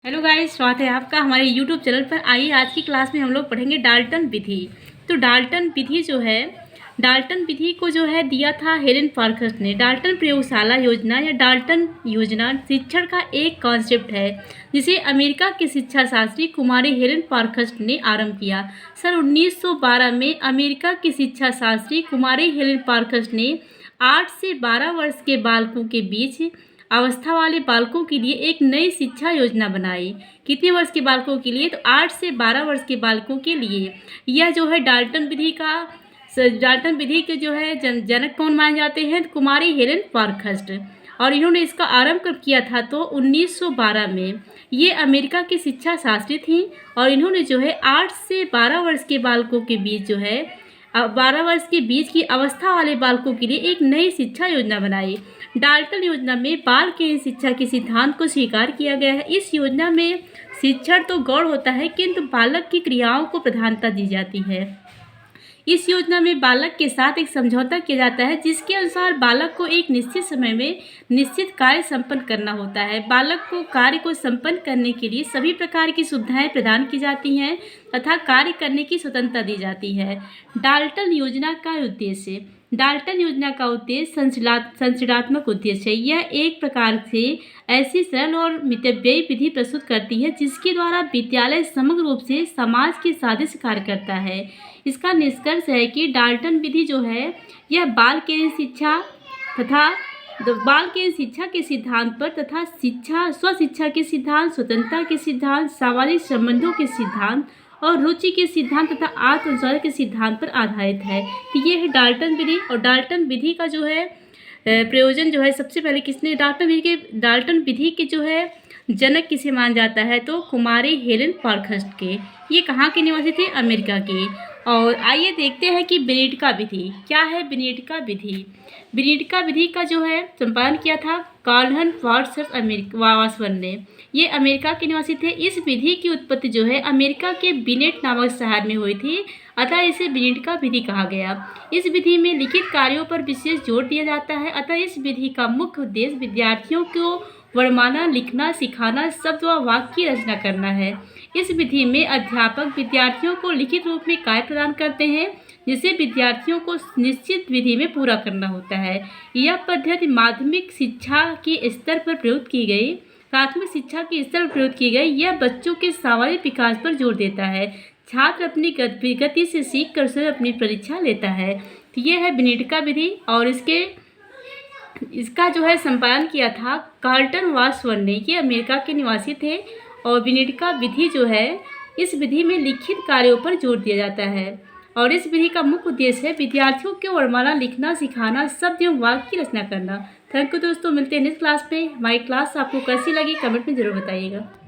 Hello guys, स्वागत है आपका हमारे यूट्यूब चैनल पर। आइए आज की क्लास में हम लोग पढ़ेंगे डाल्टन विधि। तो डाल्टन विधि जो है, डाल्टन विधि को जो है दिया था हेलेन पार्खस ने। डाल्टन प्रयोगशाला योजना या डाल्टन योजना शिक्षण का एक कॉन्सेप्ट है जिसे अमेरिका के शिक्षा शास्त्री कुमारी हेलेन पार्खस ने आरंभ किया। सन 1912 में अमेरिका की शिक्षा शास्त्री कुमारी हेलेन पार्खस ने 8 से 12 वर्ष के बालकों के बीच अवस्था वाले बालकों के लिए एक नई शिक्षा योजना बनाई। कितने वर्ष के बालकों के लिए? तो 8 से 12 वर्ष के बालकों के लिए। यह जो है डाल्टन विधि के जो है जनक कौन माने जाते हैं? कुमारी हेलेन पार्खस। और इन्होंने इसका आरंभ कब किया था? तो 1912 में। ये अमेरिका की शिक्षा शास्त्री थी और इन्होंने जो है 8 से 12 वर्ष के बालकों के बीच जो है 12 वर्ष के बीच की अवस्था वाले बालकों के लिए एक नई शिक्षा योजना बनाई। डाल्टन योजना में बाल केंद्रित शिक्षा के सिद्धांत को स्वीकार किया गया है। इस योजना में शिक्षण तो गौण होता है किंतु बालक की क्रियाओं को प्रधानता दी जाती है। इस योजना में बालक के साथ एक समझौता किया जाता है जिसके अनुसार बालक को एक निश्चित समय में निश्चित कार्य संपन्न करना होता है। बालक को कार्य को संपन्न करने के लिए सभी प्रकार की सुविधाएं प्रदान की जाती हैं तथा कार्य करने की स्वतंत्रता दी जाती है। डाल्टन योजना का उद्देश्य। डाल्टन योजना का उद्देश्य संरचनात्मक उद्देश्य है। यह एक प्रकार से ऐसी सरल और मितव्ययी विधि प्रस्तुत करती है जिसके द्वारा विद्यालय समग्र रूप से समाज के सादृश्य कार्य करता है। इसका निष्कर्ष है कि डाल्टन विधि जो है यह बाल केंद्रित शिक्षा के सिद्धांत पर तथा स्वशिक्षा के सिद्धांत, स्वतंत्रता के सिद्धांत, सामाजिक संबंधों के सिद्धांत और रुचि के सिद्धांत तथा आत्मविश्वास के सिद्धांत पर आधारित है। तो ये है डाल्टन विधि। और डाल्टन विधि का जो है प्रयोजन जो है सबसे पहले किसने डाल्टन विधि के जो है जनक किसे माना जाता है? तो कुमारी हेलेन पार्खस के। ये कहाँ के निवासी थे? अमेरिका के। और आइए देखते हैं कि बेनेडिक्टा विधि क्या है। बेनेडिक्टा विधि, बेनेडिक्टा विधि का जो है संपादन किया था कार्ल वाट्सन ने। ये अमेरिका के निवासी थे। इस विधि की उत्पत्ति जो है अमेरिका के बिनेट नामक शहर में हुई थी, अतः इसे बेनेडिक्टा विधि कहा गया। इस विधि में लिखित कार्यों पर विशेष जोर दिया जाता है, अतः इस विधि का मुख्य उद्देश्य विद्यार्थियों को वर्णमाला लिखना सिखाना, शब्द व वाक्य की रचना करना है। इस विधि में अध्यापक विद्यार्थियों को लिखित रूप में कार्य प्रदान करते हैं जिसे विद्यार्थियों को निश्चित विधि में पूरा करना होता है। यह पद्धति माध्यमिक शिक्षा के स्तर पर प्रयुक्त की गई, प्राथमिक शिक्षा के स्तर पर प्रयुक्त की गई। यह बच्चों के सामाजिक विकास पर जोर देता है। छात्र अपनी गति से सीख कर स्वयं अपनी परीक्षा लेता है। तो यह है बेनेडिक्टा विधि और इसका जो है संपादन किया था कार्ल वाट्सन ने। ये अमेरिका के निवासी थे। और बेनेडिक्टा विधि जो है इस विधि में लिखित कार्यों पर जोर दिया जाता है और इस विधि का मुख्य उद्देश्य है विद्यार्थियों को वर्णमाला लिखना सिखाना, शब्द एवं वाक्य की रचना करना। थैंक यू दोस्तों, मिलते हैं नेक्स्ट क्लास में। हमारी क्लास आपको कैसी लगी कमेंट में जरूर बताइएगा।